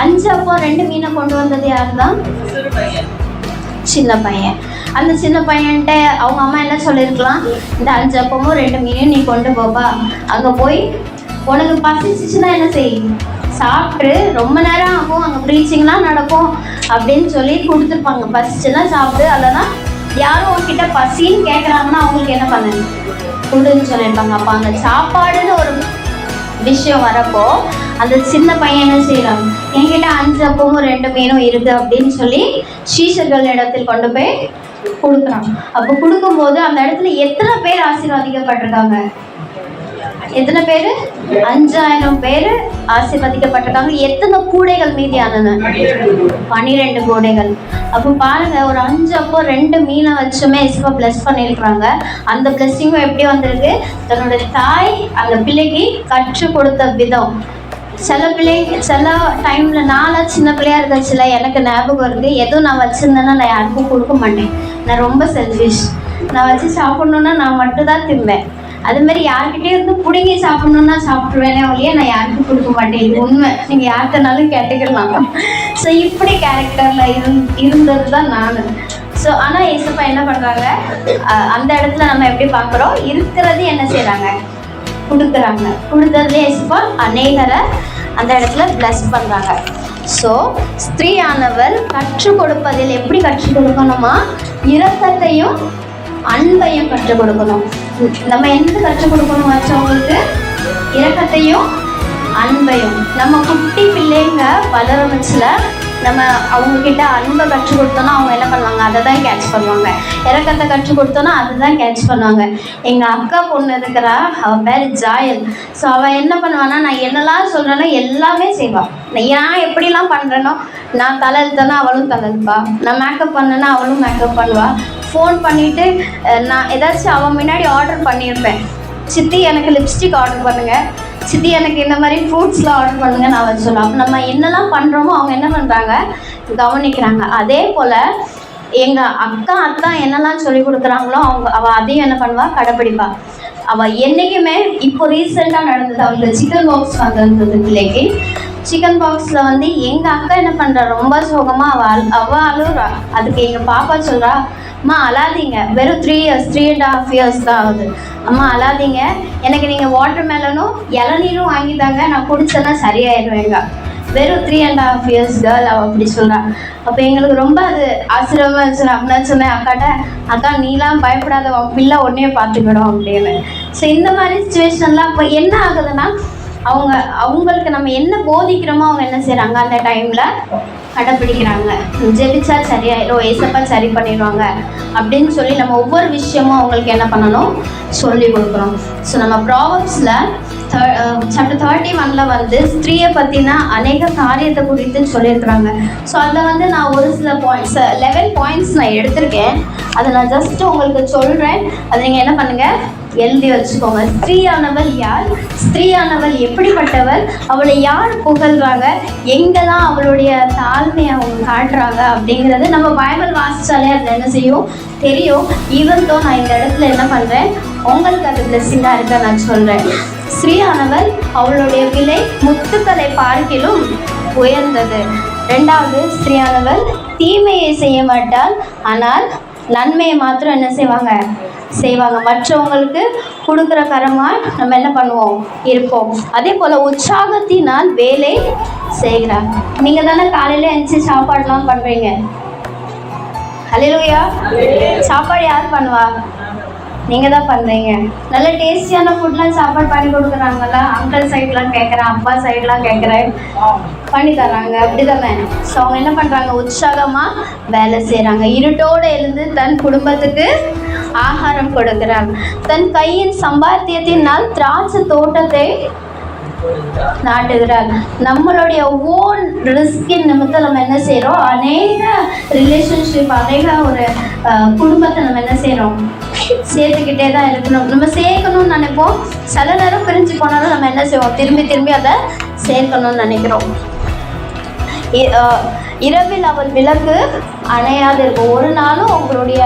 5 அப்பம் 2 மீனை கொண்டு வந்தது யார் தான், சின்ன பையன். அந்த சின்ன பையன்கிட்ட அவங்க அம்மா என்ன சொல்லியிருக்கலாம், இந்த 5 அப்பமும் 2 மீனையும் நீ கொண்டு போப்பா, அங்கே போய் உனக்கு பசிச்சிச்சுன்னா என்ன செய், சாப்பிட்டு ரொம்ப நேரம் ஆகும், அங்கே ப்ரீச்சிங்லாம் நடக்கும் அப்படின்னு சொல்லி கொடுத்துருப்பாங்க. பசிச்சுன்னா சாப்பிடு, அல்லனா யாரும் உங்ககிட்ட பசின்னு கேட்குறாங்கன்னா அவங்களுக்கு என்ன பண்ணு, கொடுன்னு சொல்லியிருப்பாங்க. அப்போ அங்கே சாப்பாடுன்னு ஒரு விஷயம் வரப்போ அந்த சின்ன பையன் என்ன செய்யலாம், என்கிட்ட 5 அப்பமும் 2 மீனும் இருக்குது அப்படின்னு சொல்லி சீஷர்கள் இடத்தில் கொண்டு போய் கொடுக்குறான். அப்போ கொடுக்கும்போது அந்த இடத்துல எத்தனை பேர் ஆசீர்வதிக்கப்பட்டிருக்காங்க, எத்தனை பேர், 5000 பேர் ஆசீர்வதிக்கப்பட்டிருக்காங்க. எத்தனை கூடைகள் மீதியானன, 12 கூடைகள். அப்போ பாருங்க, ஒரு 5 அப்போ 2 மீனை வச்சுமே இசுவா பிளஸ் பண்ணியிருக்கிறாங்க. அந்த பிளஸ்ஸிங்கும் எப்படி வந்திருக்கு, தன்னுடைய தாய் அந்த பிள்ளைக்கு கற்றுக் கொடுத்த விதம். சில டைமில் நாளாக சின்ன பிள்ளையாக இருக்கச்சுல எனக்கு ஞாபகம் இருக்குது, எதுவும் நான் வச்சுருந்தேன்னா நான் யாருக்கும் கொடுக்க மாட்டேன், நான் ரொம்ப செல்ஃபிஷ், நான் வச்சு சாப்பிட்ணுன்னா நான் மட்டும்தான் திம்பேன். அதுமாரி யார்கிட்டே இருந்து பிடுங்கி சாப்பிட்ணுன்னா சாப்பிட்ருவேனே ஒழிய நான் யாருக்கும் கொடுக்க மாட்டேன். இது உண்மை, நீங்கள் யார்கிட்டனாலும் கேட்டுக்கலாம். ஸோ இப்படி கேரக்டரில் இருந்தது தான் நான். ஸோ ஆனால் ஏசப்பா என்ன பண்ணுறாங்க, அந்த இடத்துல நம்ம எப்படி பார்க்குறோம், இருக்கிறது என்ன செய்கிறாங்க, கொடுக்குறாங்க. கொடுத்ததுலேயே ஏசப்பா அநேகரை அந்த இடத்துல பிளஸ் பண்ணுறாங்க. ஸோ ஸ்திரீயானவர் கற்றுக் கொடுப்பதில் எப்படி கற்றுக் கொடுக்கணுமா, இரக்கத்தையும் அன்பையும் கற்றுக் கொடுக்கணும். நம்ம எந்த கற்றுக் கொடுக்கணும் மற்றவங்களுக்கு, இரக்கத்தையும் அன்பையும். நம்ம குட்டி பிள்ளைங்க வளரமிச்சில் நம்ம அவங்கக்கிட்ட அன்பை கற்றுக் கொடுத்தோன்னா அவங்க என்ன பண்ணுவாங்க, அதை தான் கேட்ச் பண்ணுவாங்க. இரக்கத்தை கற்றுக் கொடுத்தோன்னா அதை தான் கேட்ச் பண்ணுவாங்க. எங்கள் அக்கா பொண்ணு இருக்கிறா, அவள் பேர் ஜாயல். ஸோ அவள் என்ன பண்ணுவான்னா, நான் என்னெல்லாம் சொல்கிறேனோ எல்லாமே செய்வாள். நான் எப்படிலாம் பண்ணுறேனோ, நான் தலை எழுத்தனா அவளும் தலை எழுப்பா, நான் மேக்கப் பண்ணேன்னா அவளும் மேக்கப் பண்ணுவாள். ஃபோன் பண்ணிவிட்டு நான் ஏதாச்சும் அவன் முன்னாடி ஆர்டர் பண்ணியிருப்பேன், சித்தி எனக்கு லிப்ஸ்டிக் ஆர்டர் பண்ணுங்கள், சித்தி எனக்கு இந்த மாதிரி ஃப்ரூட்ஸ்லாம் ஆர்டர் பண்ணுங்க நான் வச்சு சொல்லுவேன். அப்போ நம்ம என்னெல்லாம் பண்ணுறோமோ அவங்க என்ன பண்ணுறாங்க, கவனிக்கிறாங்க. அதே போல் எங்கள் அக்கா என்னெல்லாம் சொல்லி கொடுக்குறாங்களோ அவள் அதையும் என்ன பண்ணுவாள், கடைப்பிடிப்பா. அவள் என்றைக்குமே இப்போ ரீசெண்டாக நடந்தது, அவளுக்கு சிக்கன் பாக்ஸ் வந்திருந்தது பிள்ளைக்கு. சிக்கன் பாக்ஸில் வந்து எங்கள் அக்கா என்ன பண்ணுறா, ரொம்ப சோகமாக அவள் அழுகுறா. அதுக்கு எங்கள் பாப்பா சொல்கிறா, அம்மா அழாதீங்க, வெறும் 3 years 3.5 years தான் ஆகுது, அம்மா அழாதீங்க, எனக்கு நீங்கள் வாட்டர் மெலனும் இளநீரும் வாங்கித்தாங்க, நான் குடிச்சேன்னா சரியாயிடுவேங்க. வெறும் 3.5 years கேர்ள் அவள் அப்படி சொல்கிறான். அப்போ எங்களுக்கு ரொம்ப அது ஆச்சரியமாக இருந்துச்சு. அப்படின்னு சொன்னேன் அக்காட்ட, அக்கா நீலாம் பயப்படாத, உன் பிள்ளை உடனே பார்த்துக்கிடும் அப்படின்னு. ஸோ இந்த மாதிரி சுச்சுவேஷன்லாம் இப்போ என்ன ஆகுதுன்னா, அவங்களுக்கு நம்ம என்ன போதிக்கிறோமோ அவங்க என்ன செய்கிறாங்க, அந்த டைமில் கடைப்பிடிக்கிறாங்க. ஜெபிச்சா சரியாயிடும், ஏசப்பா சரி பண்ணிடுவாங்க அப்படின்னு சொல்லி நம்ம ஒவ்வொரு விஷயமும் அவங்களுக்கு என்ன பண்ணணும், சொல்லி கொடுக்குறோம். ஸோ நம்ம ப்ராவர்ப்ஸில் சாப்டர் 31 வந்து ஸ்திரீயை பற்றினா அநேக காரியத்தை குறித்து சொல்லியிருக்கிறாங்க. ஸோ அதில் வந்து நான் ஒரு சில பாயிண்ட்ஸ் 11 பாயிண்ட்ஸ் நான் எடுத்திருக்கேன். அதை நான் ஜஸ்ட்டு உங்களுக்கு சொல்கிறேன், அதை நீங்கள் என்ன பண்ணுங்கள், எழுதி வச்சுக்கோங்க. ஸ்திரீயானவள் யார், ஸ்திரீயானவள் எப்படிப்பட்டவள், அவளை யார் புகழ்றாங்க, எங்கெல்லாம் அவளுடைய தாழ்மையை அவங்க காட்டுறாங்க அப்படிங்கிறது நம்ம பைபிள் வாசித்தாலே அது என்ன செய்யும், தெரியும். ஈவன் தோ நான் இந்த இடத்துல என்ன பண்ணுறேன், உங்களுக்கு அது பிளெஸ்ஸிங்காக இருக்க நான் சொல்கிறேன். ஸ்திரீயானவள் அவளுடைய விலை முத்துக்களை பார்க்கிலும் உயர்ந்தது. ரெண்டாவது, ஸ்திரீயானவள் தீமையை செய்ய மாட்டாள், ஆனால் நன்மையை மாத்திரம் என்ன செய்வாங்க. மற்றவங்களுக்கு கொடுக்குற கரமா நம்ம என்ன பண்ணுவோம், இருப்போம். அதே போல் உற்சாகத்தினால் வேலை செய்கிறாங்க. நீங்கள் தானே காலையில் எழுந்துச்சி சாப்பாடுலாம் பண்ணுறீங்க. ஹல்லேலூயா. சாப்பாடு யார் பண்ணுவா? நீங்கள் தான் பண்ணுறீங்க. நல்ல டேஸ்டியான ஃபுட்லாம் சாப்பாடு பண்ணி கொடுக்குறாங்களா? அங்கிள் சைட்லாம் கேட்குறேன், அப்பா சைட்லாம் கேட்குறேன், பண்ணி தர்றாங்க, அப்படி தானே? ஸோ அவங்க என்ன பண்ணுறாங்க, உற்சாகமாக வேலை செய்கிறாங்க. இருட்டோடு எழுந்து தன் குடும்பத்துக்கு ஆகாரம் கொடுக்குறாங்க. தன் கையின் சம்பாத்தியத்தினால் திராட்சை தோட்டத்தை நாட்டுகிறார். நம்மளுடைய ஓன் ரிஸ்கின் நிமித்தம் நம்ம என்ன செய்கிறோம், அநேக ரிலேஷன்ஷிப், அநேக ஒரு குடும்பத்தை நம்ம என்ன செய்கிறோம், சேர்த்துக்கிட்டே தான் இருக்கணும். நம்ம சேர்க்கணும்னு நினைப்போம். சில நேரம் பிரிஞ்சு போனாலும் நம்ம என்ன செய்வோம், திரும்பி அதை சேர்க்கணும்னு நினைக்கிறோம். இரவில் அவள் விளக்கு அணையாது இருக்கும். ஒரு நாளும் உங்களுடைய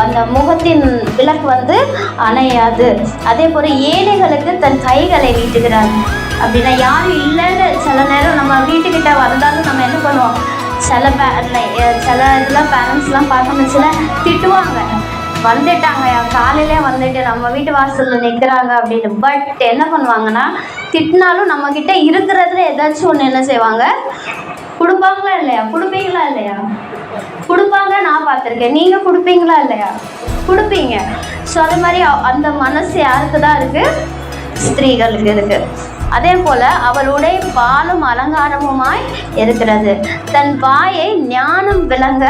அந்த முகத்தின் விளக்கு அணையாது. அதே போல் ஏழைகளுக்கு தன் கைகளை நீட்டுகிறார். அப்படின்னா யாரும் இல்லைன்னு சில நேரம் நம்ம வீட்டுக்கிட்ட வந்தாலும் நம்ம என்ன பண்ணுவோம், சில இதெல்லாம் பேரண்ட்ஸ்லாம் பார்க்கணும், சில திட்டுவாங்க, வந்துட்டாங்க காலையிலே வந்துட்டு நம்ம வீட்டு வாசலில் நிற்கிறாங்க அப்படின்னு. பட் என்ன பண்ணுவாங்கன்னா, திட்டினாலும் நம்மக்கிட்ட இருக்கிறதுல ஏதாச்சும் ஒன்று என்ன செய்வாங்க, கொடுப்பாங்களா இல்லையா? கொடுப்பீங்களா இல்லையா? கொடுப்பாங்க, நான் பார்த்துருக்கேன். நீங்கள் கொடுப்பீங்களா இல்லையா? கொடுப்பீங்க. ஸோ அது மாதிரி அந்த மனசு யாருக்கு தான் இருக்குது? ஸ்திரீகளுக்கு இருக்குது. அதே போல் அவளுடைய பாலும் அலங்காரமுமாய் இருக்கிறது. தன் வாயை ஞானம் விளங்க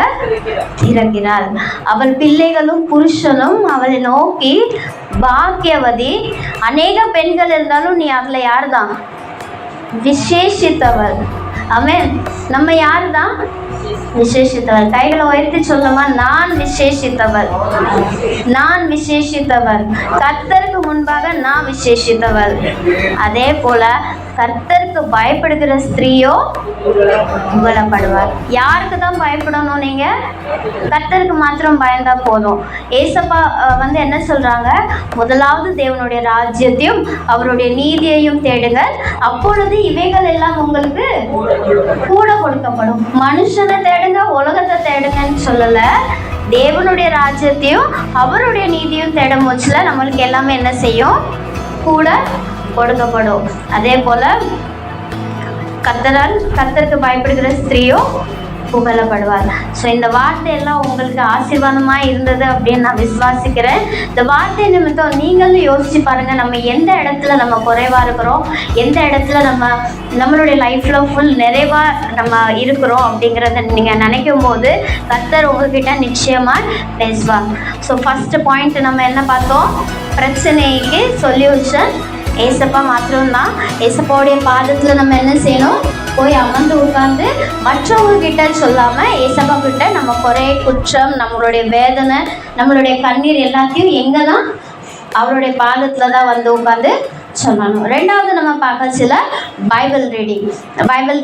திறக்கிறாள். அவள் பிள்ளைகளும் புருஷனும் அவளை நோக்கி பாக்கியவதி. அநேக பெண்கள் இருந்தாலும் நீ அதில் யார் தான்? விசேஷித்தவள். ஆமென். நம்ம யார் தான்? விசேஷித்தவள். கைகளை உயர்த்தி சொல்லுமா, நான் விசேஷித்தவள், நான் விசேஷித்தவள். கர்த்தருக்கு முன்பாக நான் விசேஷித்தவள். அதே போல கர்த்தருக்கு பயப்படுகிற ஸ்திரீயோ புகழப்படுவார். யாருக்கு தான் பயப்படணும்? நீங்க கர்த்தருக்கு மாத்திரம் பயந்தா போதும். ஏசப்பா என்ன சொல்றாங்க, முதலாவது தேவனுடைய ராஜ்யத்தையும் அவருடைய நீதியையும் தேடுங்கள், அப்பொழுது இவைகள் எல்லாம் உங்களுக்கு கூட கொடுக்கப்படும். மனுஷனை தேடுங்க, உலகத்தை தேடுங்கன்னு சொல்லல. தேவனுடைய ராஜ்யத்தையும் அவருடைய நீதியும் தேடும் போச்சுல நம்மளுக்கு எல்லாமே என்ன செய்யும், கூட கொடுக்கப்படும். அதே போல கர்த்தருக்கு பயப்படுகிற ஸ்திரீயோ புகழப்படுவார். ஸோ இந்த வார்த்தையெல்லாம் உங்களுக்கு ஆசீர்வாதமாக இருந்தது அப்படின்னு நான் விசுவாசிக்கிறேன். இந்த வார்த்தை நிமித்தம் நீங்களும் யோசிச்சு பாருங்கள், நம்ம எந்த இடத்துல நம்ம குறைவாக இருக்கிறோம், எந்த இடத்துல நம்மளுடைய லைஃப்பில் ஃபுல் நிறைவாக நம்ம இருக்கிறோம் அப்படிங்கிறத நீங்கள் நினைக்கும் போது கர்த்தர் உங்ககிட்ட நிச்சயமாக பேசுவார். ஸோ ஃபஸ்ட்டு பாயிண்ட் நம்ம என்ன பார்த்தோம், பிரச்சனைக்கு சொல்யூஷன் ஏசப்பா மாத்திரம்தான். ஏசப்பாவுடைய பாதத்தில் நம்ம என்ன செய்யணும், போய் அமர்ந்து உட்கார்ந்து மற்றவங்க கிட்ட சொல்லாமல் ஏசப்பா கிட்ட நம்ம குறை, குற்றம், நம்மளுடைய வேதனை, நம்மளுடைய கண்ணீர் எல்லாத்தையும் எங்கே தான், அவருடைய பாதத்தில் தான் உட்காந்து சொல்லணும். ரெண்டாவது நம்ம பார்க்க சில பைபிள்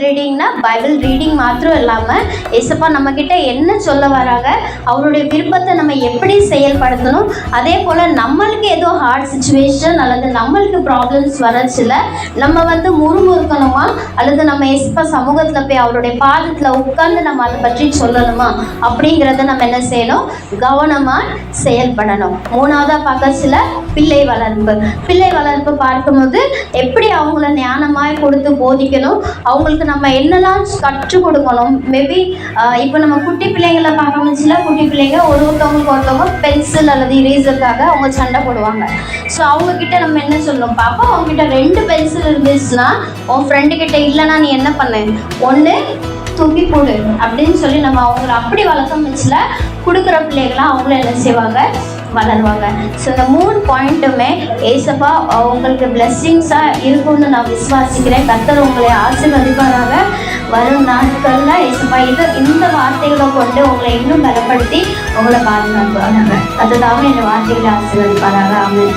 ரீடிங்னா பைபிள் ரீடிங் மாத்திரம் இல்லாமல் ஏசப்பா நம்மக்கிட்ட என்ன சொல்ல வராங்க, அவருடைய விருப்பத்தை நம்ம எப்படி செயல்படுத்தணும், அதே போல் நம்மளுக்கு ஏதோ ஹார்ட் சுச்சுவேஷன் அல்லது நம்மளுக்கு ப்ராப்ளம்ஸ் வரச்சில நம்ம முறுமுறுக்கணுமா அல்லது நம்ம ஏசப்பா சமூகத்தில் போய் அவருடைய பாதத்தில் உட்கார்ந்து நம்ம அதை பற்றி சொல்லணுமா அப்படிங்கிறத நம்ம என்ன செய்யணும், கவனமாக செயல்படணும். மூணாவதாக பார்க்க சில பிள்ளை வளர்ப்பு பார்க்கும்போது எப்படி அவங்கள ஞானமாய் கொடுத்து போதிக்கணும், அவங்களுக்கு நம்ம என்னெல்லாம் கற்றுக் கொடுக்கணும். மேபி இப்போ நம்ம குட்டி பிள்ளைங்களை பார்க்கணும், சில குட்டி பிள்ளைங்க ஒருத்தவங்க பென்சில் அல்லது இரேசருக்காக அவங்க சண்டை போடுவாங்க. ஸோ அவங்கக்கிட்ட நம்ம என்ன சொல்லணும், பாப்பா அவங்ககிட்ட 2 பென்சில் இருந்துச்சுன்னா உன் ஃப்ரெண்டுக்கிட்ட இல்லைன்னா நீ என்ன பண்ணு, 1 தூக்கி போடு அப்படின்னு சொல்லி நம்ம அவங்கள அப்படி வளர்க்க வச்சுல கொடுக்குற பிள்ளைகளாம் அவங்கள என்ன செய்வாங்க, வளருவாங்க. ஸோ இந்த 3 பாயிண்ட்டுமே ஏசப்பா உங்களுக்கு பிளெஸ்ஸிங்ஸாக இருக்கும்னு நான் விசுவாசிக்கிறேன். கர்த்தர் உங்களை ஆசீர்வதிப்பாராக. வரும் நாட்களில் ஏசப்பா இந்த வார்த்தைகளை கொண்டு உங்களை இன்னும் பலப்படுத்தி உங்களை பாதுகாப்பாங்க. அதுதான் இந்த வார்த்தைகளை ஆசீர்வதிப்பாராக. ஆமென்.